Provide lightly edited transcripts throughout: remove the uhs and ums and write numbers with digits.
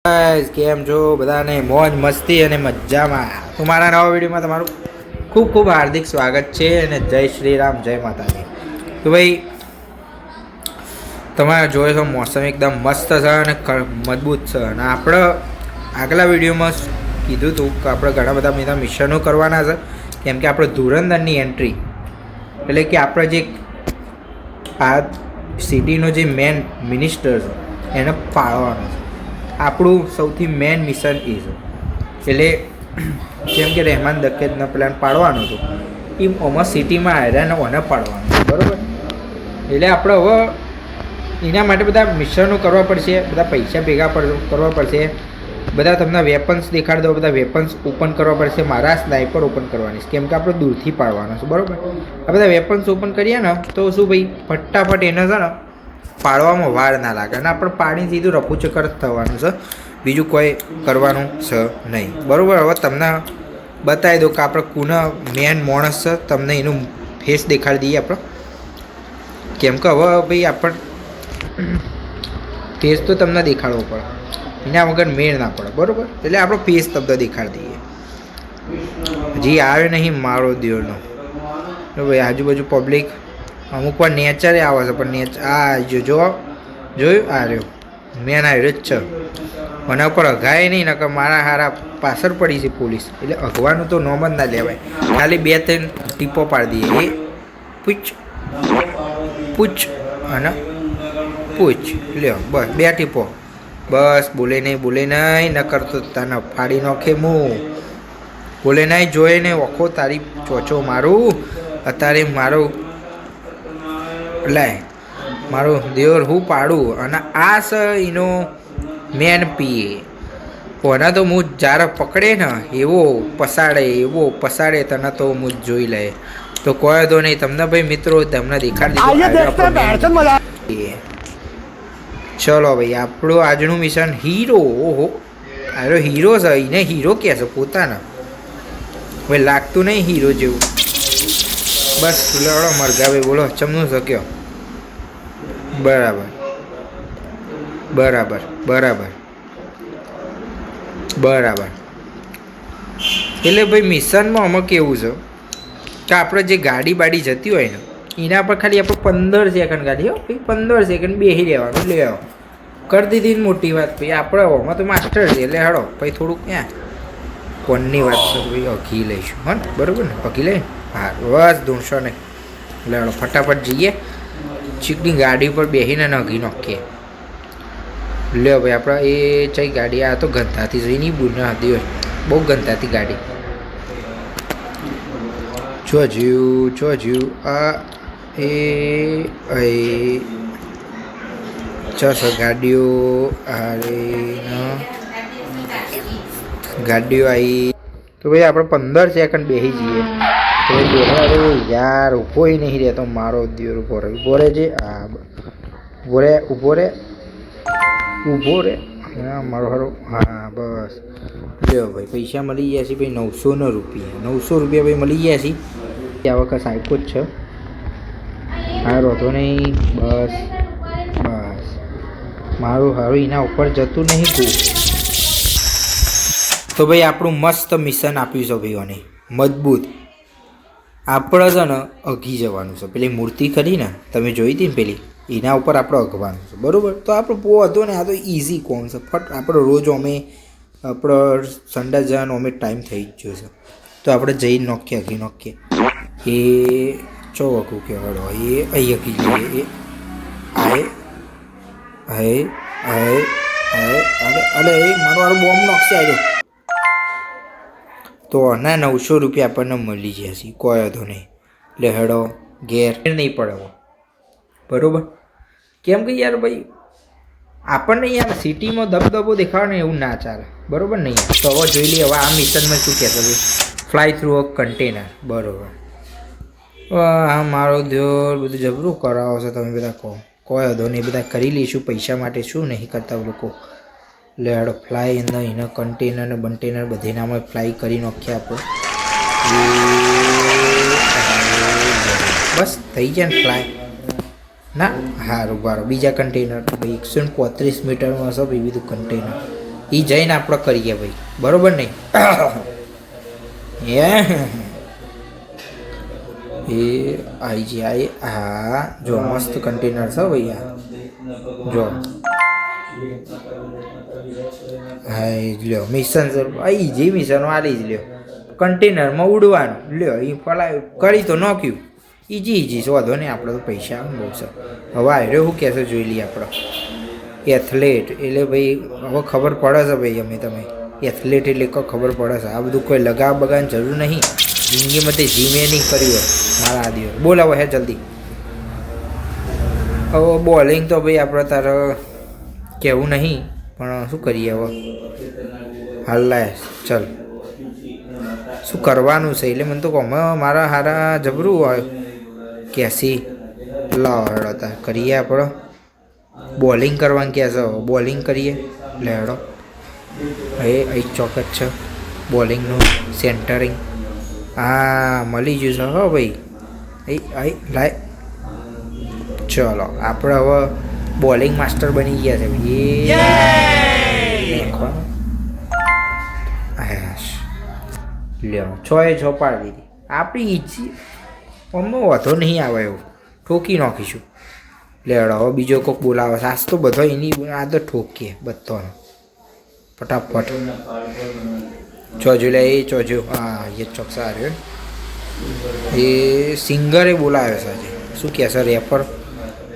Guys કેમ છો બધાને મોજ મસ્તી અને મજામાં તમારા નવા વિડીયોમાં તમારું ખૂબ ખૂબ હાર્દિક સ્વાગત છે અને જય શ્રી રામ જય માતાજી। તો ભાઈ તમારે જોયો છો મોસમ એકદમ મસ્ત છે અને મજબૂત છે અને આપણે આગલા વિડીયોમાં કીધું હતું કે આપણે ઘણા બધા મિશનો કરવાના છે કેમ કે આપણે ધુરંધરની એન્ટ્રી એટલે કે આપણે જે આ સિટીનો જે મેન મિનિસ્ટર છે એને પાળવાનો છે। આપણું સૌથી મેન મિશન એ છે એટલે જેમ કે રહેમાન દકેતનો પ્લાન પાડવાનો હતો એ આમાં સિટીમાં આવ્યા ઓને પાડવાનો બરાબર। એટલે આપણે હવે એના માટે બધા મિશનો કરવા પડશે, બધા પૈસા ભેગા કરવા પડશે, બધા તમને વેપન્સ દેખાડી દો, બધા વેપન્સ ઓપન કરવા પડશે। મારા સ્નાઈપર ઓપન કરવાની કેમ કે આપણે દૂરથી પાડવાનો છે બરાબર। આ બધા વેપન્સ ઓપન કરીએ ને તો શું ભાઈ ફટાફટ એને છે ને પાડવામાં વાર ના લાગે અને આપણે પાડીને સીધું રફુ ચક્કર થવાનું છે, બીજું કોઈ કરવાનું છે નહીં બરાબર। હવે તમને બતાવી દો કે આપણે કોના મેન માણસ છે, તમને એનું ફેસ દેખાડી દઈએ આપણે કેમ કે હવે ભાઈ આપણે ફેસ તો તમને દેખાડવો પડે, એના વગર મેળ ના પડે બરાબર। એટલે આપણો ફેસ તમને દેખાડી દઈએ। હજી આવે નહીં મારો દેવનો ભાઈ આજુબાજુ પબ્લિક અમુક વાર નેચરે આવે છે પણ આ જોયું આ રહ્યો મેન આવ્યો જ છે મને ઉપર અઘાય નહીં નકર મારા હારા પાછળ પડી છે પોલીસ, એટલે અઘવાનું તો નોમ જ ના લેવાય, ખાલી 2-3 ટીપો પાડી દઈએ એ પૂછ પૂછ અને પૂછ લ્યો બસ 2 ટીપો બસ। બોલે નહીં નકર તો તને ફાડી નાખે મું, બોલે નહીં જોઈ નહીં ઓખો તારી ચોચો મારું અત્યારે મારું લાય મારું દેવર હું પાડું અને આ છે એનો મેન પીએ કોના તો હું જ્યારે પકડે ને એવો પસાડે તને તો હું જોઈ લે તો કોઈ તો નહીં તમને ભાઈ મિત્રો તમને દેખાડી દીધું। ચલો ભાઈ આપણું આજનું મિશન હીરો, ઓહો આરો હીરો છે, એને હીરો કહે છે પોતાના, હવે લાગતું નહીં હીરો જેવું બસ લડો મરઘા ભાઈ બોલો ચમનું શક્યો બરાબર બરાબર બરાબર બરાબર। એટલે ભાઈ મિશનમાં આમાં કેવું છે કે આપણે જે ગાડી જતી હોય ને એના પર ખાલી આપણે 15 સેકન્ડ ગાડી હો ભાઈ 15 સેકન્ડ બેસી રહેવાનું લે કરી દીધી મોટી વાત ભાઈ આપણે આમાં તો માસ્ટર છે એટલે હળો ભાઈ થોડુંક ક્યાં કોણની વાત છે ભાઈ અઘી લઈશું હા ને બરાબર ને અઘી લઈને હા બસ ધૂણશો નહીં એટલે હળો ફટાફટ જઈએ ચીકની ગાડી ઉપર બેસીને નગી નાખીએ લ્યો ભાઈ આપણે એ ચઈ ગાડી આ તો ગંધાથી જોઈ નહીં બુના હતી હોય બહુ ગંધાતી ગાડી જોજ્યું આ એ ચસ ગાડીઓ આવી તો ભાઈ આપણે 15 સેકન્ડ બેસી જઈએ તો યાર ઊભો નહીં રહેતો મારો દિયોર ઊભો રહે છે હા ઊભો રે હા મારો હારો હા બસ લ્યો ભાઈ પૈસા મળી ગયા છે ભાઈ 900 રૂપિયા ભાઈ મળી ગયા છે આ વખત સાયકો જ છે હારો તો નહીં બસ મારું હારું એના ઉપર જતું નહીં તું તો ભાઈ આપણું મસ્ત મિશન આપ્યું છે ભાઈઓને મજબૂત। આપણે છે ને અઘી જવાનું છે, પેલી મૂર્તિ ખરી ને તમે જોઈ હતી ને પેલી એના ઉપર આપણે અઘવાનું છે બરાબર। તો આપણે બહુ હતો ને આ તો ઇઝી કોમ છે ફટ આપણે રોજ અમે આપણો સંડા જવાનો અમે ટાઈમ થઈ જ ગયો છે તો આપણે જઈને નોખીએ અઘી નોખીએ એ ચો અઘું કહેવાડો એ અહીં અઘી જઈએ એ આય અરે એ મારો બોમ્બ નોખશે આવ્યો તો આના 900 રૂપિયા આપણને મળી જશે કોઈ હતો નહીં એટલે હેડો ઘેર નહીં પડે બરાબર કેમ કે યાર ભાઈ આપણને યાર સિટીમાં દબદબો દેખાડે એવું ના ચાલે બરાબર નહીં તો હવે જોઈ લઈએ હવે આ મિશનમાં શું કહેતો ભાઈ ફ્લાય થ્રુ અ કન્ટેનર બરાબર। હા મારો દેવર બધું જબરું કરાવો છો તમે બધા કહો કોઈ હતો નહીં બધા કરી લઈશું પૈસા માટે શું નહીં કરતા લોકો લેડો ફ્લાય અંદર એના કન્ટેનર ને બંટેનર બધીનામાં ફ્લાય કરી નાખ્યા આપણે બસ થઈ જાય ને ફ્લાય ના સારું બારો બીજા કન્ટેનર ભાઈ 135 મીટરમાં છે વિવિધ કન્ટેનર એ જઈને આપણે કરીએ ભાઈ, બરોબર નહીં? એ આવી જાય. હા જો મસ્ત કન્ટેનર છે ભાઈ. આ જો હા એ જ લ્યો મિશન છે. અહીં જે મિશન આલી જ લ્યો, કન્ટેનરમાં ઉડવાનું લ્યો. એ પલાય કરી તો નાખ્યું. ઈજી વાંધો નહીં, આપણે તો પૈસા આવે બહુ છે. હવે આવ્યો શું કહેશે જોઈ લઈએ આપણે. એથ્લેટ એટલે ભાઈ હવે ખબર પડે છે ભાઈ. અમે તમે એથ્લેટ એટલે ખબર પડે છે. આ બધું કોઈ લગાવ બગાવવાની જરૂર નહીં. જિંદગીમાં તે જીમે નહીં કર્યું હોય મારા આ દિવસ. બોલાવો હે જલ્દી. હવે બોલિંગ તો ભાઈ આપણે તારે કહેવું નહીં, પણ શું કરીએ હવે. હાલ લાય ચલ, શું કરવાનું છે એટલે મને તો કહો. મારા હારા જબરું હોય કેસી લાવ હેડો તાર કરીએ આપણે. બોલિંગ કરવાનું કહે છે, બોલિંગ કરીએ. લે હેડો. એ ચોક્કસ છે બોલિંગનું સેન્ટરિંગ. હા મળી ગયું છે હો ભાઈ. એ લાય ચલો આપણે હવે બોલિંગ માસ્ટર બની ગયા છે ભાઈ. લ્યો 6 પાડી દીધી આપણી ઈચ્છી. અમને વધો નહીં આવે એવું, ઠોકી નાખીશું. લેડો હવે બીજો કોઈક બોલાવે. સાસ તો બધો એની આદત ઠોકીએ બધાનો ફટાફટ. ચોજો લે એ ચોજો. હા એ ચોકસા આવ્યો. એ સિંગરે બોલાવ્યો છે આજે. શું કહે છે રેપર?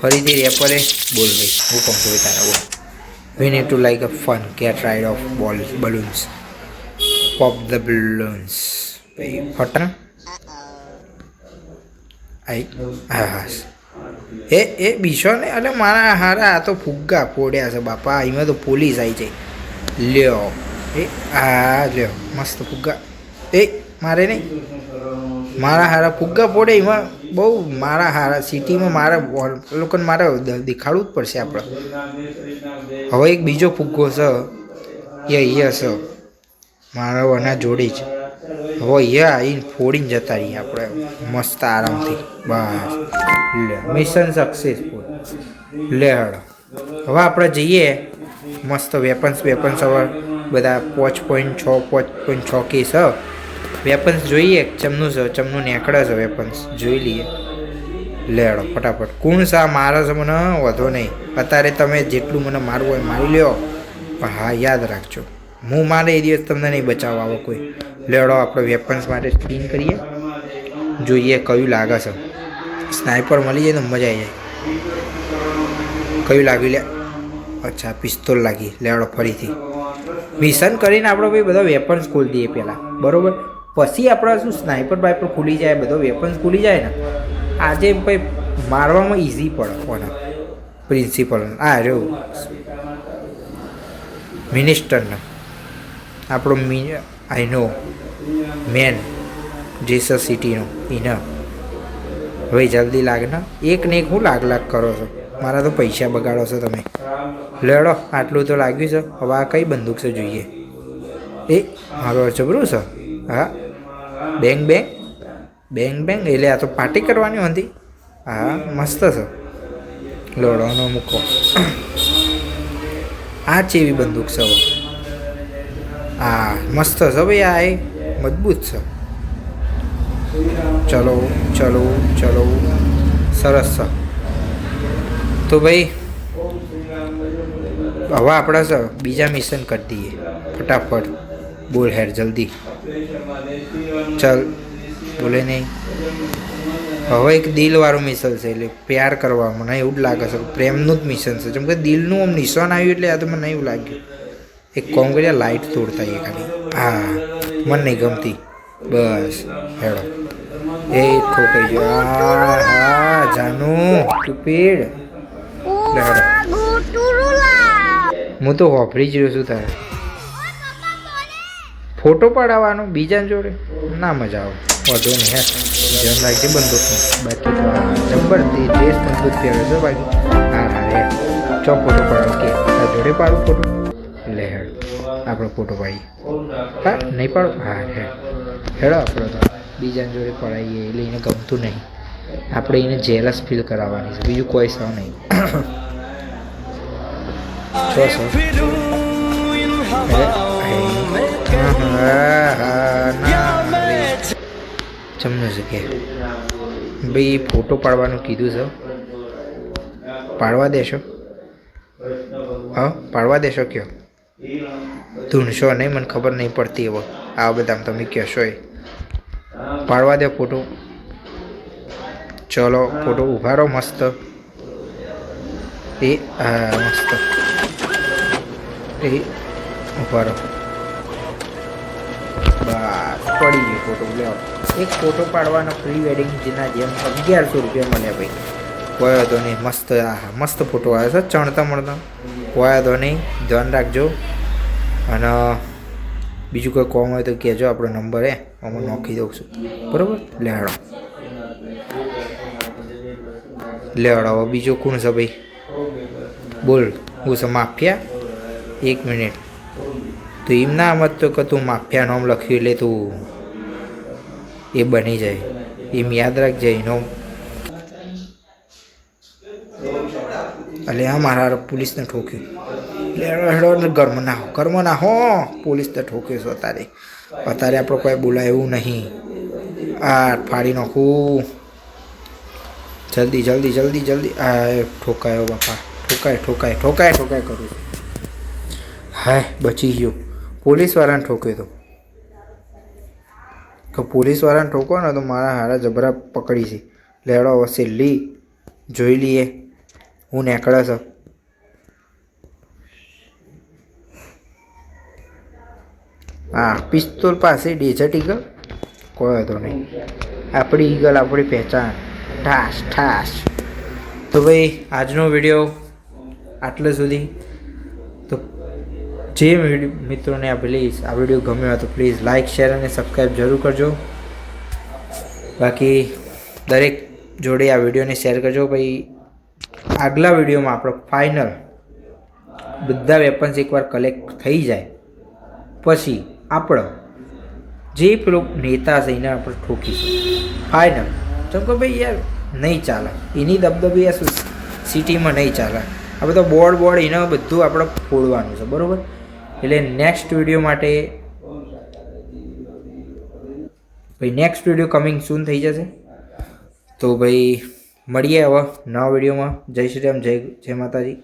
ફરીથી રેપરે બોલ ભાઈ. હું કહું છું તારા બોલ. We need to like a fun get rid of balloons. Pop the balloons ભાઈ ફટા. હા એ બીસો ને. એટલે મારા હારા આ તો ફુગ્ગા ફોડ્યા છે બાપા. એમાં તો પોલીસ આવી જાય. લ્યો એ હા લ્યો મસ્ત ફુગ્ગા. એ મારે નહીં, મારા હારા ફુગ્ગા ફોડે. એમાં બહુ મારા હારા સિટીમાં મારા લોકોને મારે દેખાડવું જ પડશે આપણે. હવે એક બીજો ફુગ્ગો છે એ અહીંયા છે મારા વના જોડે જ. હવે અહીંયા આવીને ફોડીને જતા રહીએ આપણે મસ્ત આરામથી. બસ લે મિશન સક્સેસફુલ. લે હળો હવે આપણે જઈએ મસ્ત. વેપન્સ હવે બધા 5.6 કે છે વેપન્સ. જોઈએ ચમનું છે, ચમનું નેકળે છે વેપન્સ. જોઈ લઈએ. લેડો ફટાફટ. કોણ છે મારે છે મને વધો નહીં. અત્યારે તમે જેટલું મને મારવું હોય મારી લ્યો, પણ હા યાદ રાખજો હું મારે એ દિવસ તમને નહીં બચાવવા આવો કોઈ. લેડો આપણે વેપન્સ માટે સ્પિન કરીએ. જોઈએ કયું લાગે છે. સ્નાઈપર મળી જાય તો મજા આવી જાય. કયું લાગ્યું લે? અચ્છા પિસ્તોલ લાગી. લેવડો ફરીથી મિશન કરીને આપણે ભાઈ બધા વેપન્સ ખોલી દઈએ પહેલાં, બરાબર? પછી આપણે શું સ્નાઈપર બાઈપર ખુલી જાય, બધો વેપન્સ ખુલી જાય ને. આજે ભાઈ મારવામાં ઇઝી પડે કોને પ્રિન્સિપલ. આ રહ્યો મિનિસ્ટરને આપણો આઈ નો મેન જેસર સિટીનો એને. હવે જલ્દી લાગે ને. એક ને એક હું લાગ કરો છો. મારા તો પૈસા બગાડો છો તમે. લેડો આટલું તો લાગ્યું છે. હવે આ કઈ બંદૂક છે જોઈએ. એ મારો જબરું છે. હા બેંગ એટલે આ તો પાર્ટી કરવાની હતી. હા મસ્ત છે. લોડોનો મૂકો. આ ચેવી બંદૂક છે હવે. હા મસ્ત છે ભાઈ. આ એ મજબૂત છે. ચલો સરસ છે. તો ભાઈ હવે આપણે છે બીજા મિશન કરી દઈએ ફટાફટ. બોલ હેર જલ્દી ચલ. બોલે નહીં. હવે એક દિલવાળું મિશન છે એટલે પ્યાર કરવા. મને એવું જ લાગે છે પ્રેમનું જ મિશન છે. જેમ કે દિલનું આમ નિશાન આવ્યું એટલે આ તો મને એવું લાગ્યું. એક કોમ કર્યા લાઇટ તોડતા એ ખાલી. હા મને નહીં ગમતી. બસ હેડો. એ ઠોકાઈ ગયો. હા જાનું સ્ટુપિડ. હું તો વાપરી જ રહ્યો છું. તારે ફોટો પડાવવાનો બીજા જોડે ના મજા આવે. વધુ નહીં હે ધ્યાન રાખજે બંદૂકનું. બાકી તો જબરથી ડ્રેસ બંદૂક પહેરે છે. બાકી હા રે ચો ફોટો પડાવ કે તાર જોડે પાડું ફોટો. લે હેડ આપણે ફોટો પાડીએ. હા નહીં પાડો. હા હેડો આપણે તો બીજા જોડે પડાવીએ એટલે એને ગમતું નહીં. આપણે એને જેલસ ફીલ કરાવવાની છે, બીજું કોઈ સૌ નહીં. જમનું છે કે ભાઈ ફોટો પાડવાનું કીધું છે, પાડવા દેશો? હા પાડવા દેશો કયો? ધૂણશો નહીં, મને ખબર નહીં પડતી હવે આ બધા તમે કહેશો એ પાડવા દે ફોટો. ચલો ફોટો ઉભા રહો મસ્ત. એ હા મસ્ત એ ઉભા રહો. બસ પડી ગયો ફોટો. લેવો એક ફોટો પાડવાનો પ્રી વેડિંગ જેના જેમ 1100 રૂપિયા મળ્યા ભાઈ. કોઈ તો નહીં, મસ્ત મસ્ત ફોટો આવે છે ચણતા મળતા. કોઈ તો નહીં, ધ્યાન રાખજો. અને બીજું કોઈ કોમ હોય તો કહેજો, આપણો નંબર આમાં નોખી દઉં છું બરાબર. લેહાડો લેહાડો. બીજો કોણ છે ભાઈ? બોલ હું છે માફિયા? 1 મિનિટ. તો એમ ના મત તો કે તું માફિયા નામ લખ્યું એટલે તું એ બની જાય, એમ યાદ રાખજે એનો. એટલે આ મારા પોલીસને ઠોક્યું. એટલે ઘરમાં ના હો, ઘરમાં ના હો, પોલીસને ઠોક્યો છો અત્યારે. અત્યારે આપણે કોઈ બોલાય એવું નહીં. આ ફાડી નાખું જલ્દી જલ્દી જલ્દી જલ્દી. આ ઠોકાયો બાપા, ઠોકાય ઠોકાય ઠોકાય ઠોકાય કરું છું. હાય બચી ગયો. પોલીસવાળાને ઠોક્યો તો કે પોલીસવાળાને ઠોકો ને તો મારા હારા જબરા પકડી છે. લેડો હવે છેલ્લી જોઈ લઈએ હું નીકળે છે. હા પિસ્તોલ પાસે ડેઝર્ટ ઈગલ. કોઈ હતો નહીં, આપણી ઈગલ આપણી પહેચાન. ઠાસ ઠાસ. તો ભાઈ આજનો વિડીયો આટલે સુધી. તો જે મિત્રોને આ પ્લીઝ આ વિડીયો ગમ્યો હોય તો પ્લીઝ લાઇક શેર અને સબસ્ક્રાઈબ જરૂર કરજો. બાકી દરેક જોડે આ વિડીયોને શેર કરજો. ભાઈ આગલા વિડીયોમાં આપણો ફાઇનલ બધા વેપન્સ એકવાર કલેક્ટ થઈ જાય પછી આપણો જે પેલો નેતા છે એને આપણે ઠોકીશું ફાઇનલ. જેમ કે ભાઈ યાર નહીં ચાલે, એની દબદબી આ સિટીમાં નહીં ચાલે. આ બધો બોર્ડ એને બધું આપણે ફોડવાનું છે બરાબર. એટલે નેક્સ્ટ વિડીયો માટે ભાઈ નેક્સ્ટ વિડીયો કમિંગ સૂન થઈ જશે. તો ભાઈ મળીએ હવે નવા વિડીયોમાં. જય શ્રી રામ, જય માતાજી.